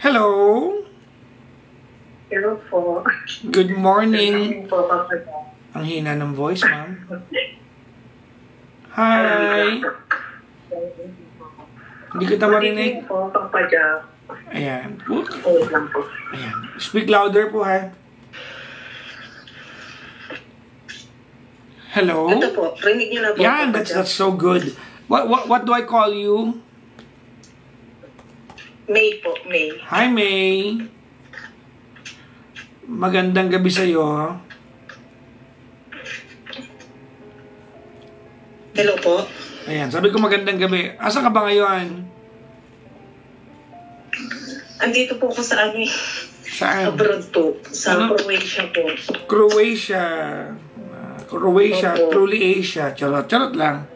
Hello. Hello po. Good morning. Good morning po, Papa Jack. Ang hina ng voice, ma'am. Hi. Hindi kita marinig. Good evening po, Papa Jack. Ayan. Wait lang po. Ayan. Speak louder po, ha. Hello? Ito po, rinig niyo na po, Yan, Papa Jack. that's so good. What do I call you? May po, May. Hi, May. Magandang gabi sa'yo. Hello po. Ayan, sabi ko magandang gabi. Asa ka ba ngayon? Andito po ako sa Saan? abroad po. Sa Ano? Croatia po. Croatia. Croatia, Opo. truly Asia. Charot, charot lang.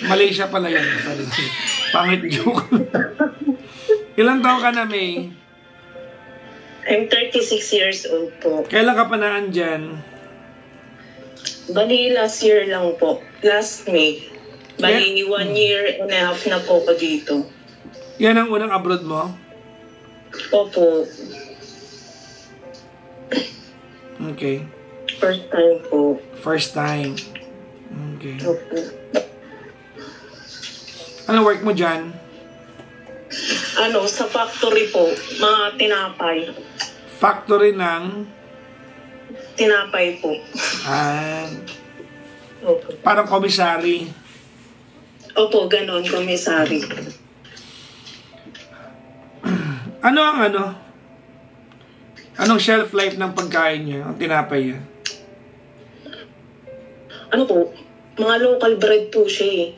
Malaysia pala yan. Sorry. Pangit joke. Ilang taon ka na, May? I'm 36 years old po. Kailan ka pa naandyan? Bali, last year lang po. Last May. Bali, 1 year and a half na po ako dito. Yan ang unang abroad mo? Opo. Okay. First time po. First time. Okay. Opo. Ano work mo dyan? Sa factory po. Mga tinapay. Factory ng... Tinapay po. Opo. Parang commissary. Opo, ganon, komisari. Ano ang ano? Anong shelf life ng pagkain niya? Ang tinapay niya? Ano po, mga local bread po siya eh.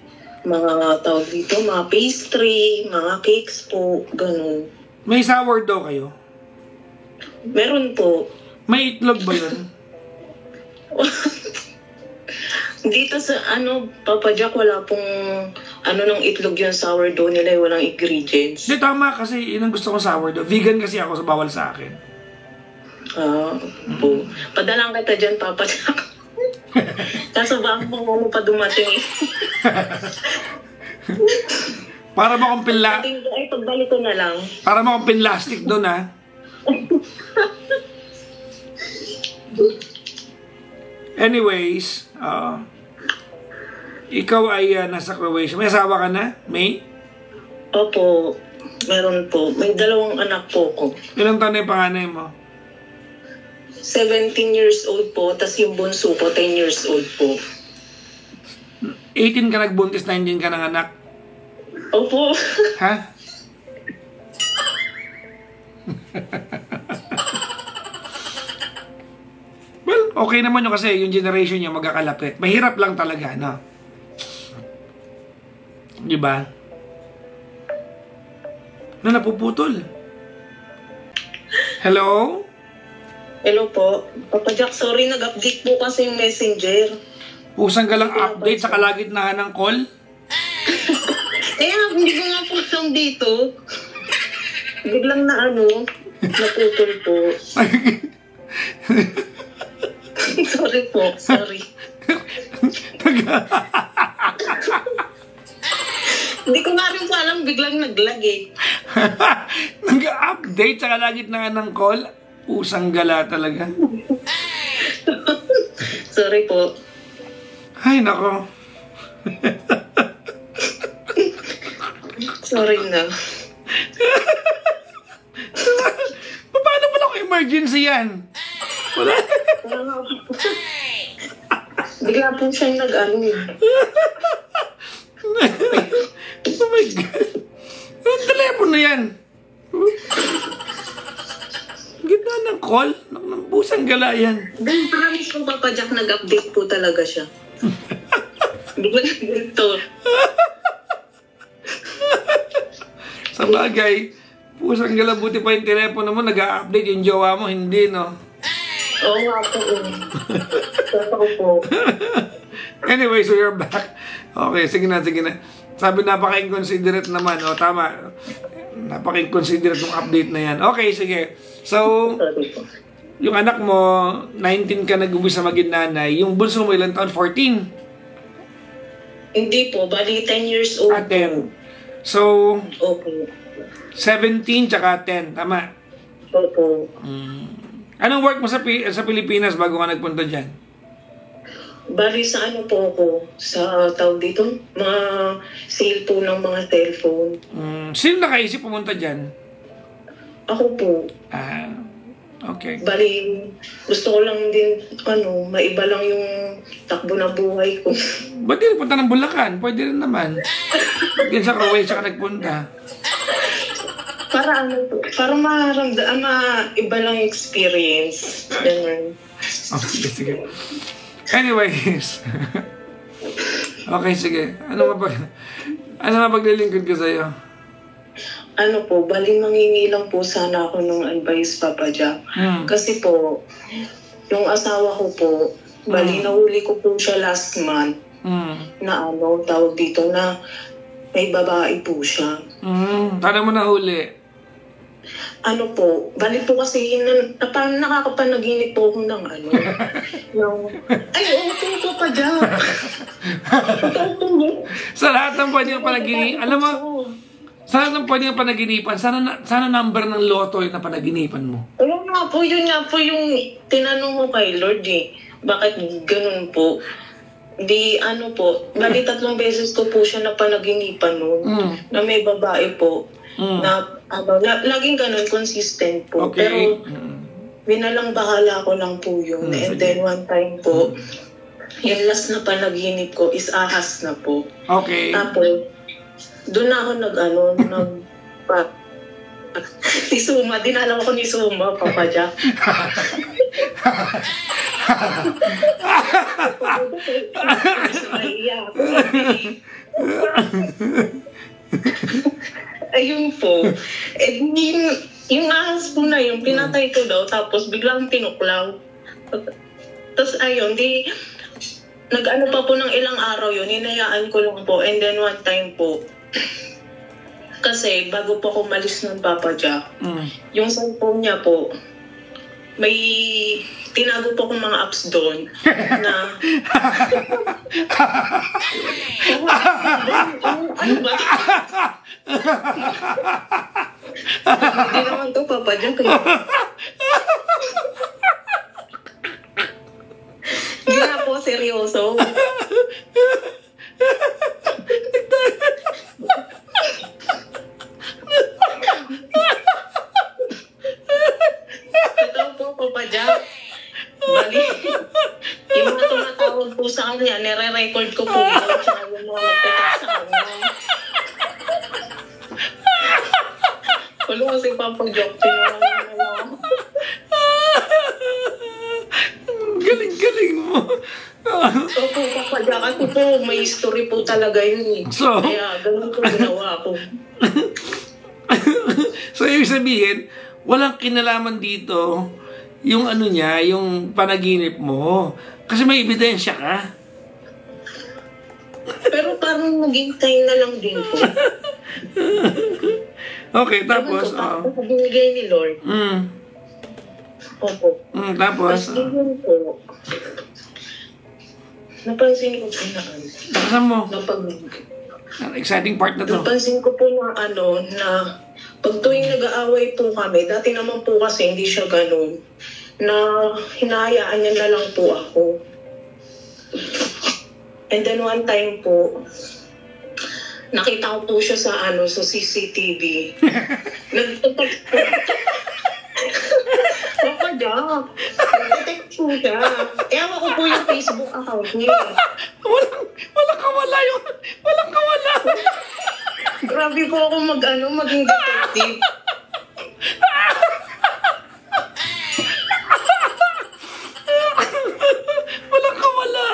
Mga tawag dito, mga pastry, mga cakes po, ganon. May sourdough kayo? Meron po. May itlog ba yun? Dito sa Papa Jack, wala pong ng itlog yung sourdough nila, walang ingredients. Hindi, tama kasi yun ang gusto ko sourdough. Vegan kasi ako, so bawal sa akin. Po. Padalang kita dyan, Papa Jack. Kaso ba ang pa dumating eh. Para mo akong Ay, pagbalik ko na lang. para mo akong pinlastic doon, ha? Anyways, ikaw ay nasa Croatia. May asawa ka na, May? Opo, meron po. May 2 anak po ko. Ilang taon na yung panganay mo? 17 years old po, tas yung bunso ko 10 years old po. 18 ka nagbuntis, 19 ka ng anak. Opo. Ha? Well, okay naman yun kasi yung generation niya magkakalapit. Mahirap lang talaga, no? Di ba? Napuputol. Hello? Hello po. Papa Jack, sorry, nag-update po kasi yung messenger. Pusang galang update sa kalagitnaan ng call? Hindi ko nga po lang dito. Biglang naputol po. Sorry po, sorry. Hindi ko nga rin po alam, biglang naglag eh. Nag-update sa kalagitnaan ng call? Pusang gala talaga. Sorry po. Ay, nako. Sorry na. Paano pala kung emergency yan? Wala. Bigla po siyang eh. Oh my God. Anong telepono yan? Gitna ng call? Ng pusang gala yan. Then, promise ko, Papa Jack, nag-update po talaga siya. Bigla na ganito. Sa bagay, pusang gala, buti pa yung telepono mo, nag-a-update yung jowa mo, hindi, no? Oo nga po. Totoo po. Anyway, so you're back. Okay, sige na, sige na. Sabi, napaka-inconsiderate naman. O, tama. Napaka-inconsiderate ng update na yan. Okay, sige. So, Sorry po. yung anak mo, 19 ka nag-umpisa maging nanay. Yung bunso mo, ilang taon? 14? Hindi po, bali 10 years old. 10. So, Okay. 17 tsaka 10, tama? Opo. Anong work mo sa Pilipinas bago ka nagpunta dyan? Bali sa ano po ako, sa tawag dito, mga sale po ng mga cellphone. Sino nakaisip pumunta dyan? Ako po. Okay. Bali, gusto ko lang din, maiba lang yung takbo ng buhay ko. Ba't di nagpunta ng Bulacan? Pwede rin naman. Yan sa Croatia ka nagpunta. Para para maramdaman, iba lang experience. Ganun. Okay, sige. Anyways. Okay, sige. Ano mapaglilingkod ko sa'yo? Ano po, bali mangingi lang po sana ako ng advice, Papa Jack. Kasi po, yung asawa ko po, bali nahuli ko po siya last month na tawag dito na may babae po siya. Paano mo nahuli? Ano po, bali po kasi parang nakakapanaginip po ako ng Papa Jack. Sa lahat ng pwede yung panaginipan, alam mo, sa lahat ng pwede yung panaginipan, sana number ng loto yung napanaginipan mo. Yun nga po yung tinanong ko kay Lord Bakit ganun po? Bali 3 beses ko po siya napanaginipan noon na may babae po na laging ganun, consistent po. Okay. Pero binalang bahala ko lang po yun. And then one time po, yung last na panaginip ko is ahas na po. Okay. Tapos, doon na ako si Suma, dinala ko ni Suma, Papa Jack. Ayun po. Yung ahas po na yun, pinatay ko daw, tapos biglang tinuklaw. Tapos ayun, nag-ano pa po ng ilang araw yun, hinayaan ko lang po. And then one time po, kasi bago po ako malis ng Papa Jack, yung cellphone niya po, may tinago po akong mga apps doon na ano ba? Hindi naman to Papa Jack. Hindi na po seryoso. Papa Jack. Bali, yung mga tumatawag po sa kanya, nire-record ko po yun. Tsaka yung mga magpitak sa kanya. Wala kasi Papa Jack. Galing mo. Opo, Papa Jack. Ako po, may history po talaga yun . So? Kaya ganun po ginawa ko. So, ibig sabihin, walang kinalaman dito yung yung panaginip mo. Kasi may ebidensya ka. Pero parang naghintay na lang din po. Okay, tapos? Binigay ni Lord. Opo. Tapos? Yun po. Napansin ko po na Nakasan mo? Exciting part na to. Napansin ko po na na pag tuwing nag-aaway po kami, dati naman po kasi hindi siya ganun, na hinahayaan niya na lang po ako. And then one time po, nakita ko po siya sa sa CCTV. Nag-text po. Papa Jack, nag-text po siya. Ewan ko po yung Facebook account niya. Walang kawala yun. Walang kawala. Grabe po ako maging detective. Walang kawala.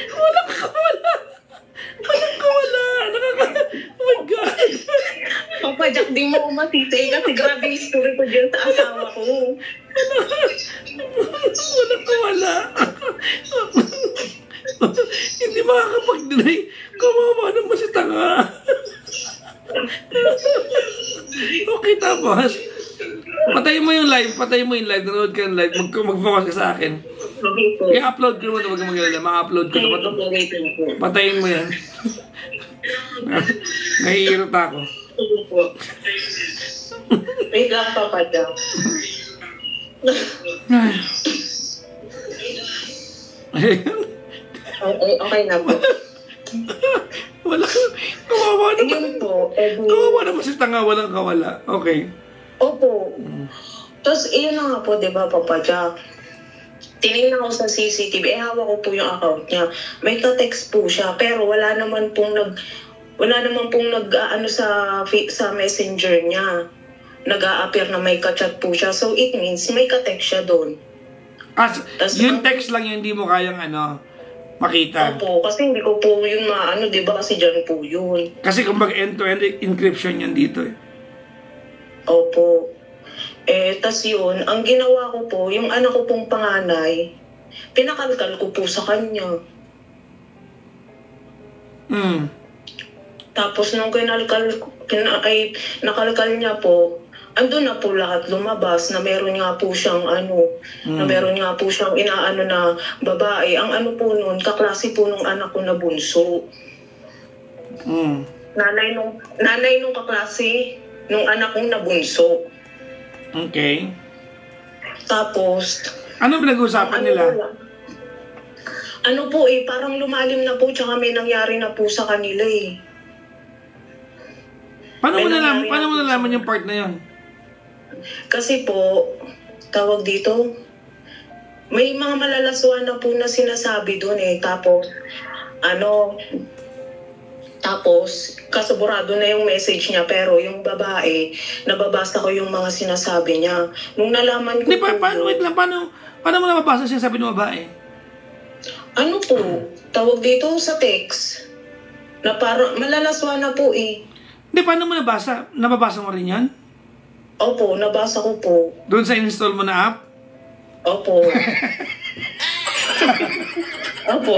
Walang kawala. Walang kawala. Oh my God. Papa Jack, di mo ko matitay kasi grabe yung story ko dyan sa asawa ko. Walang kawala. Hindi makakapag-deny. Kawawa naman si tanga. Okay, tapos patayin mo yung live. Nanood ka yung live. Mag-focus ka sa akin. Okay po. I-upload ko naman. Huwag kang mag-alala. Ma-upload ko naman. Patayin mo yan. Naiirot ako. Sige po. Wait lang, Papa Jack. Okay na po. Wala. Kawawa naman. Yun po. Kawawa naman si tanga, walang kawala. Okay. Opo. Tapos, iyon na nga po, di ba, Papa Jack? Tinignan ko sa CCTV, hawak ko po yung account niya. May ka-text po siya, pero wala naman pong nag-ano sa messenger niya. Nag-a-appear na may ka-chat po siya. So, it means may ka-text siya doon. Yung text lang yung hindi mo kayang makita. Opo, kasi hindi ko po yun di ba, kasi dyan po yun. Kasi kumbaga end-to-end encryption yan dito eh. Opo. Tas yun, ang ginawa ko po, yung anak ko pong panganay, pinakalkal ko po sa kanya. Tapos nung nakalkal niya po, andun na po lahat lumabas na meron nga po siyang inaano na babae. Ang po nun, kaklase po nung anak ko na bunso. Nanay nung kaklase nung anak kong nabunso. Okay. Tapos, ano pinag-uusapan nila? Parang lumalim na po, tsaka may nangyari na po sa kanila eh. Paano mo nalaman yung part na yun? Kasi po, tawag dito, may mga malalaswan na po na sinasabi doon eh. Tapos, kasaburado na yung message niya, pero yung babae, nababasa ko yung mga sinasabi niya. Nung nalaman ko paano mo nababasa sinasabi ng babae? Tawag dito sa text, na parang malalaswa na po eh. Hindi, paano mo nabasa? Nababasa mo rin yan? Opo, nabasa ko po. Doon sa install mo na app? Opo. Opo.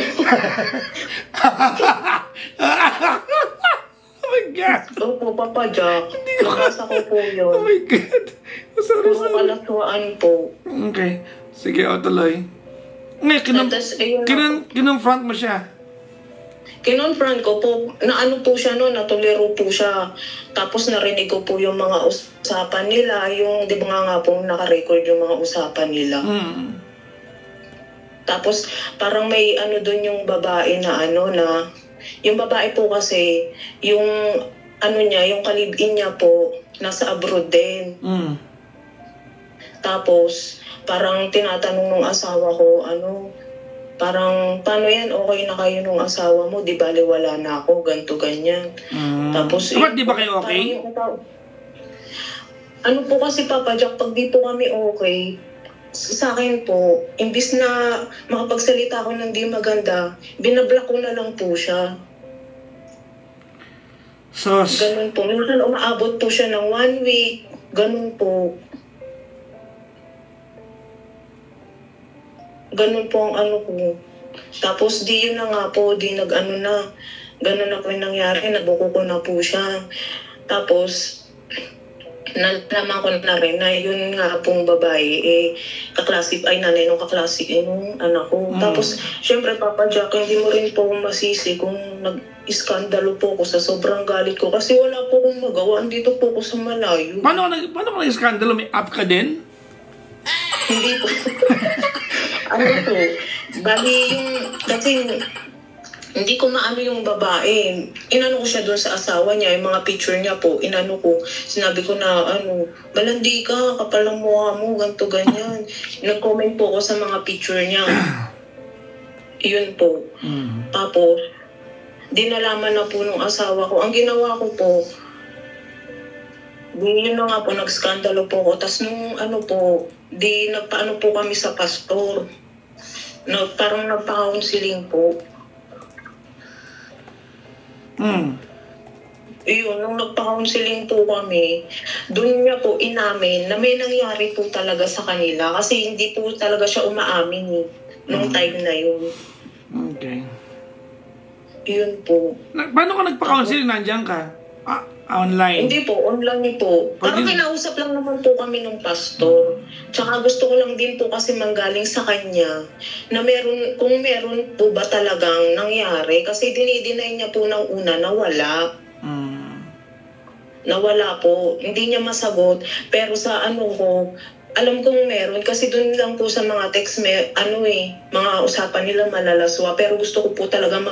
Oh my God! Opo, Papa Jack. Nabasa ko po yun. Oh my God! Sorry. Puro kalaswaan po. Okay. Sige, tuloy. Ngayon, kinonfront mo siya. Kinonfront ko po, natuliro po siya. Tapos narinig ko po yung mga usapan nila, di ba nga po nakarecord yung mga usapan nila. Tapos parang may doon yung babae na yung babae po kasi, yung yung kalibin niya po, nasa abroad din. Tapos parang tinatanong ng asawa ko, parang, paano yan? Okay na kayo nung asawa mo, di bali wala na ako, ganto ganyan. Tapos, ba't di ba kayo okay? Po kasi, Papa Jack, pag di po kami okay, sa akin po, imbis na makapagsalita ako ng di maganda, binablock ko na lang po siya. Ganun po. Minsan umaabot po siya ng 1 week, ganun po. Ganun po ang ko. Tapos di yun na nga po, ganun na po yung nangyari, nabuko ko na po siya. Tapos, nalaman ko na rin na yun nga pong babae, nanay nung kaklase nung anak ko. Tapos, syempre, Papa Jack, hindi mo rin po masisi kung nag-iskandalo po ko sa sobrang galit ko. Kasi wala po akong magawa, andito po ko sa malayo. Paano ka nag-iskandalo? May app ka din? Hindi po. Bali kasi hindi ko maano yung babae. Inano ko siya doon sa asawa niya, yung mga picture niya po, sinabi ko na, balandi ka, kapal ang mukha mo, ganto ganyan. Nag-comment po ako sa mga picture niya. Iyon po. Tapos, dinalaman na po nung asawa ko. Ang ginawa ko po, yun na nga po, nag-skandalo po ako. Tapos nung nagpaano po kami sa pastor. Parang nagpa-counseling po. Yun, nung nagpa-counseling po kami, doon niya po inamin na may nangyari po talaga sa kanila. Kasi hindi po talaga siya umaamin nung time na yun. Okay. Yun po. Paano ka nagpa-counseling? Nandiyan ka? Online? Hindi po, online po. Parang kinausap lang naman po kami ng pastor. Tsaka gusto ko lang din po kasi manggaling sa kanya na kung meron po ba talagang nangyari. Kasi dinideny niya po ng una na wala. nawala po. Hindi niya masagot. Pero sa ano ko, alam kong meron. Kasi doon lang po sa mga text, mga usapan nila malalaswa. Pero gusto ko po talaga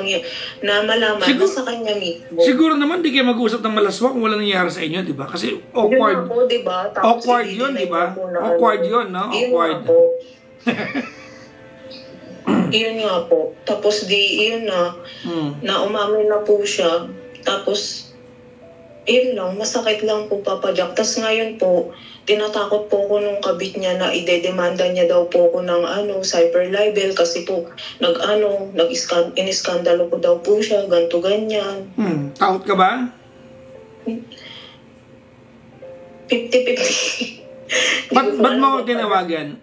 na malaman na sa kanya mismo. Siguro naman di kayo mag-uusap ng malaswa kung wala nangyayari sa inyo, di ba? Kasi awkward. Yun na po, di ba? Awkward yun, di ba? Awkward yun, no? Awkward. Yun nga po. Tapos yun na umamin na po siya. Tapos, yun lang, masakit lang po, Papa Jack. Tapos ngayon po, tinatakot po ko nung kabit niya na idedemanda niya daw po ko ng cyber libel kasi po iniskandalo ko daw po siya, ganto ganyan. Takot ka ba? 50-50. Ba't mo ako tinawagan?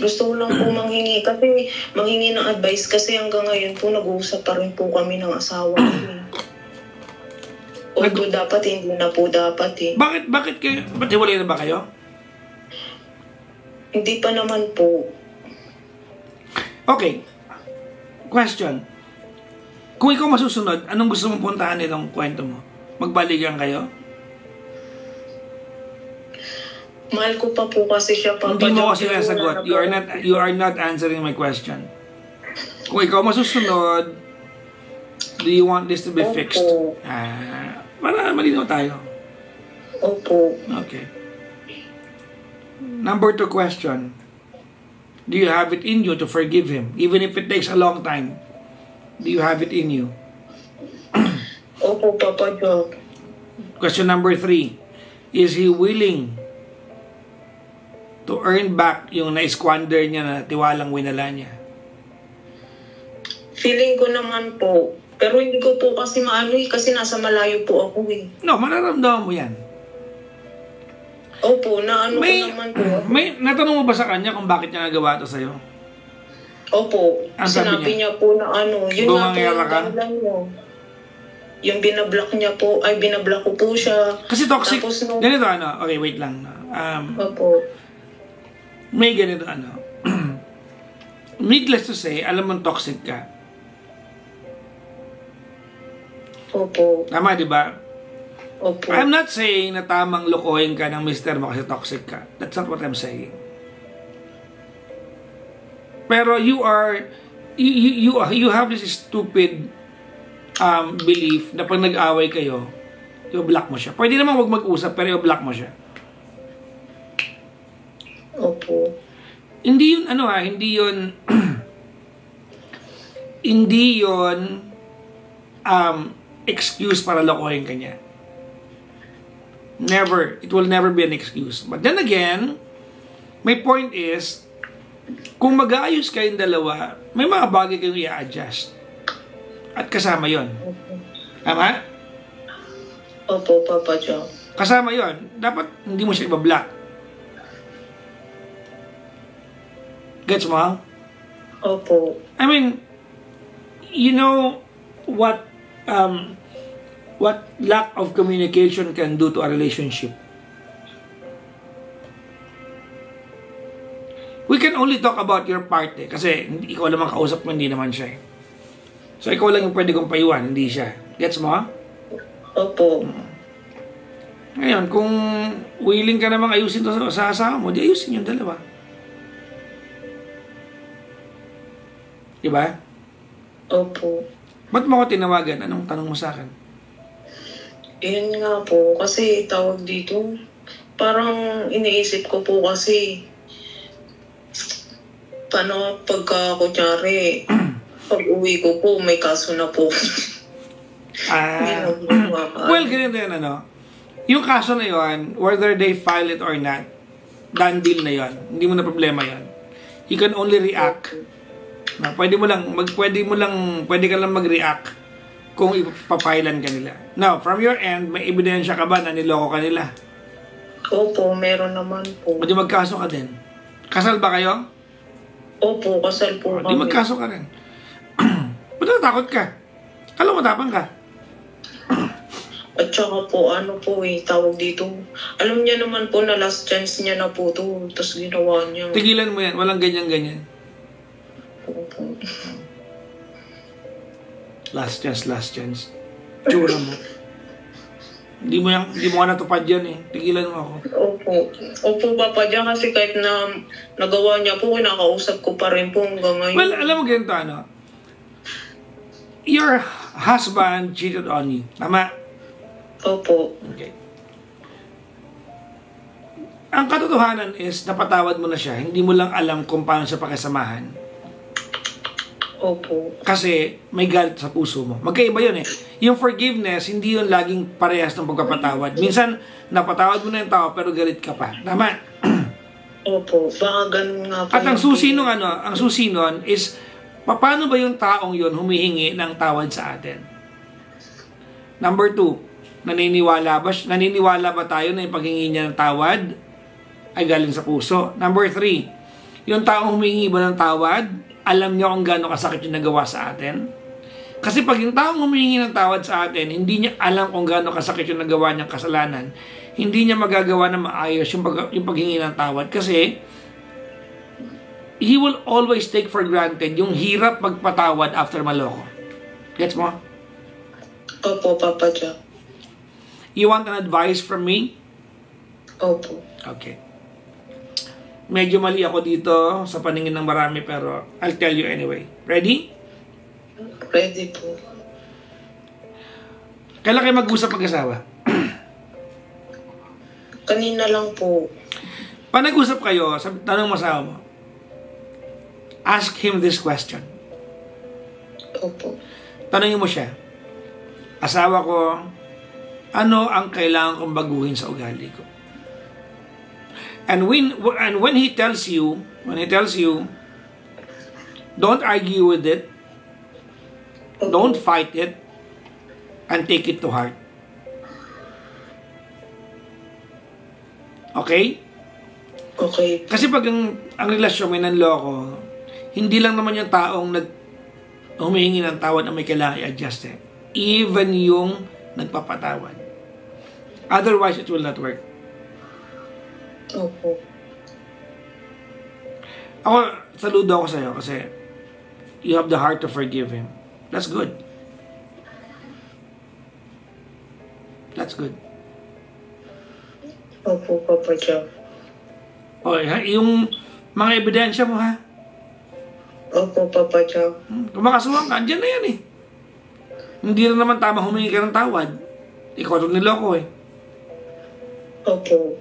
Gusto ko lang po manghingi ng advice kasi hanggang ngayon po nag-uusap pa rin po kami ng asawa ko. Although dapat hindi na po dapat eh. Bakit hiwalay na ba kayo? Hindi pa naman po. Okay. Question. Kung ikaw masusunod, anong gusto mong puntahan nitong kwento mo? Magbalikan kayo? Mahal ko pa po kasi siya, Papa. Hindi mo kasi nasagot. You are not answering my question. Kung ikaw masusunod, do you want this to be fixed? Para malinaw tayo. Opo. Okay. Number 2 question. Do you have it in you to forgive him? Even if it takes a long time. Do you have it in you? Opo, Papa Jack. Question number 3. Is he willing to earn back yung na-squander niya na tiwalang winala niya? Feeling ko naman po. Pero hindi ko po kasi kasi nasa malayo po ako eh. No, mararamdaman mo yan. Opo, ko naman po. Natanong mo ba sa kanya kung bakit niya nagawa ito sa'yo? Opo, sinabi niya po na yun na po yung dahilan niya. Yung binablock niya po, binablock ko po siya. Kasi toxic. Ganito okay, wait lang. Opo. May ganito needless to say, alam mong toxic ka. Opo. Tama, di ba? Opo. I'm not saying na tamang lokohin ka ng mister mo kasi toxic ka. That's not what I'm saying. Pero you have this stupid belief na pag nag-away kayo, i-block mo siya. Pwede naman wag mag-usap pero i-block mo siya. Opo. Hindi yun hindi yun excuse para lokohin ka niya. Never. It will never be an excuse. But then again, my point is, kung mag-aayos kayong dalawa, may mga bagay kayong i-adjust. At kasama yon. Tama? Opo, Papa Jack. Kasama yon. Dapat hindi mo siya ibablock. Gets mo? Opo. I mean, you know what lack of communication can do to a relationship. We can only talk about your part kasi ikaw lang ang kausap mo, hindi naman siya. So ikaw lang yung pwede kong payuhan, hindi siya. Gets mo? Opo. Ngayon, kung willing ka namang ayusin to sa asawa mo, di ayusin yung dalawa. Diba? Opo. Ba't mo ako tinawagan? Anong tanong mo sa akin? Yun nga po, kasi tawag dito, parang iniisip ko po kasi, paano pagka kunyari, pag uwi ko po, may kaso na po. Well, ganito yan, yung kaso na yon, whether they file it or not, done deal na yon. Hindi mo na problema yon. You can only react. Pwede ka lang mag-react kung ipapilan ka nila. Now, from your end, may ebidensya ka ba na niloko ka nila? Opo, meron naman po. O di magkaso ka din. Kasal ba kayo? Opo, kasal po kami. Di magkaso ka rin. Ba't natakot ka? Alam mo, matapang ka. At saka po, tawag dito. Alam niya naman po na last chance niya na po to. Tapos ginawa niya. Tigilan mo yan. Walang ganyan-ganyan. Opo. Last chance. Tsura mo. Hindi mo nga natupad yan eh. Tigilan mo ako. Opo, Papa Jack, kasi kahit na nagawa niya po, kinakausap ko pa rin po hanggang ngayon. Well, alam mo ganito, ano? Your husband cheated on you. Tama? Opo. Okay. Ang katotohanan is, napatawad mo na siya. Hindi mo lang alam kung paano siya pakisamahan. Opo. Kasi may galit sa puso mo. Magkaiba yun eh. Yung forgiveness, hindi yun laging parehas ng pagpapatawad. Minsan, napatawad mo na yung tao pero galit ka pa. Tama? Opo. Baka ganun nga po. At ang susi nun is, paano ba yung taong yun humihingi ng tawad sa atin? Number 2, naniniwala ba tayo na yung paghingi niya ng tawad ay galing sa puso? Number 3, yung taong humingi ba ng tawad, alam niya kung gaano kasakit yung nagawa sa atin? Kasi pag yung taong humingi ng tawad sa atin, hindi niya alam kung gaano kasakit yung nagawa niyang kasalanan, hindi niya magagawa na maayos yung paghingi ng tawad. Kasi, he will always take for granted yung hirap magpatawad after maloko. Gets mo? Opo, Papa Jack. You want an advice from me? Opo. Okay. Medyo mali ako dito sa paningin ng marami pero I'll tell you anyway. Ready? Ready po. Kailan kayo mag-usap mag-asawa? Kanina lang po. Pag nag-usap kayo, tanong mo asawa mo, ask him this question. Opo. Tanongin mo siya, asawa ko, ano ang kailangan kong baguhin sa ugali ko? And when he tells you, don't argue with it, don't fight it, and take it to heart. Okay? Okay. Kasi pag ang relasyon may nanloko, hindi lang naman yung taong humihingi ng tawad na may kailangan i-adjust eh. Even yung nagpapatawad. Otherwise, it will not work. Opo. Ako, saludo ako sa'yo kasi you have the heart to forgive him. That's good. That's good. Opo, Papa Jack. O, yung mga ebidensya mo, ha? Opo, Papa Jack. Kung makasuhan ka, andyan na yan eh. Hindi na naman tama humingi ka ng tawad. Ikaw itong niloko eh. Opo.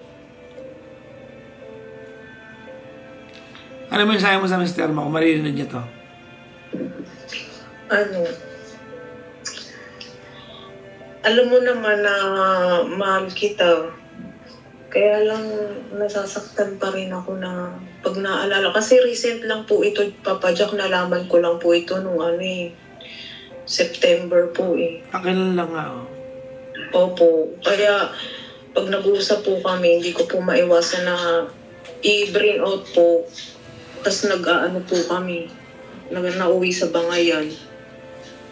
Ano mensahe mo sa mister mo kung maririnig niya to? Alam mo naman na mahal kita. Kaya lang nasasaktan pa rin ako na pag naalala. Kasi recent lang po ito, Papa Jack, nalaman ko lang po ito nung September po eh. Kailan lang nga oh. Opo. Kaya pag nag-uusap po kami, hindi ko po maiwasan na i-bring out po. Tapos nag-aano po kami. Nauwi sa bangayan.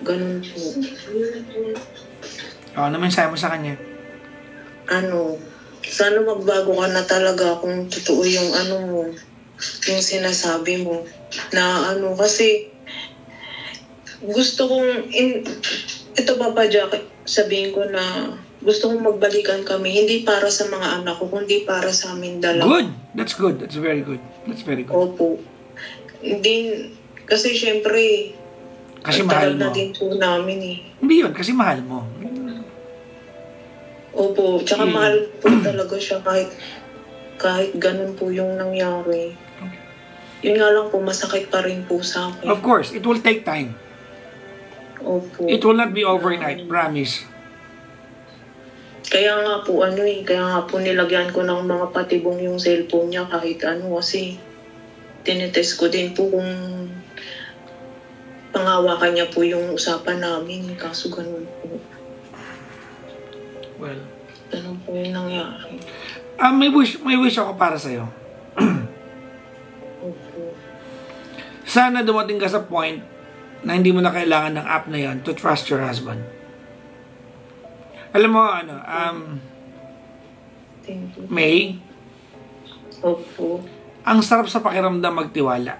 Ganun po. Ano mensahe mo sa kanya? Sana magbago ka na talaga kung totoo yung yung sinasabi mo. Na kasi gusto kong, ito Papa Jack, sabihin ko na gusto kong magbalikan kami, hindi para sa mga anak ko, kundi para sa amin dalawa. Good! That's good. That's very good. That's very good. Opo. Hindi, kasi syempre, kasi mahal mo. na din po namin eh. Hindi yun, kasi mahal mo. Opo, tsaka mahal po talaga siya kahit ganun po yung nangyari. Okay. Yun nga lang po, masakit pa rin po sa akin. Of course, it will take time. Opo. It will not be overnight, promise. Kaya nga po nilagyan ko ng mga patibong yung cellphone niya kahit kasi tinetest ko din po kung pangawakan niya po yung usapan namin, kaso ganun po. Well, ganun po yung nangyari. May wish ako para sa'yo. Opo. Sana dumating ka sa point na hindi mo na kailangan ng app na yan to trust your husband. Alam mo, Thank you. May, Opo. ang sarap sa pakiramdam magtiwala.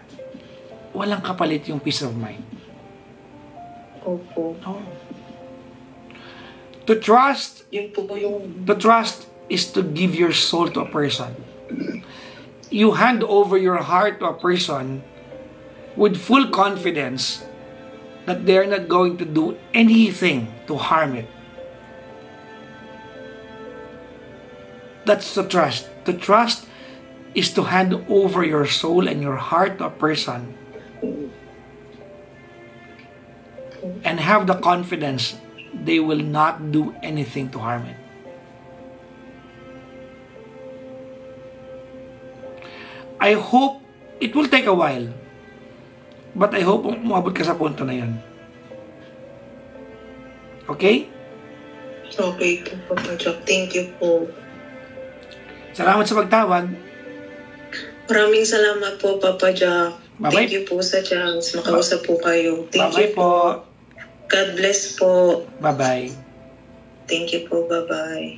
Walang kapalit yung peace of mind. Opo. Oh. To trust, Yun po yung... to trust is to give your soul to a person. You hand over your heart to a person with full confidence that they're not going to do anything to harm it. That's to trust. To trust is to hand over your soul and your heart to a person and have the confidence they will not do anything to harm it. I hope it will take a while, but I hope umabot ka sa punto na yun. Okay? Okay po, Papa Jack. Thank you po. Salamat sa pagtawag. Maraming salamat po, Papa Jack. Bye-bye. Thank you po sa chance. Makausap po kayo. Thank Bye-bye you po. po. God bless po. Bye-bye. Thank you po. Bye-bye.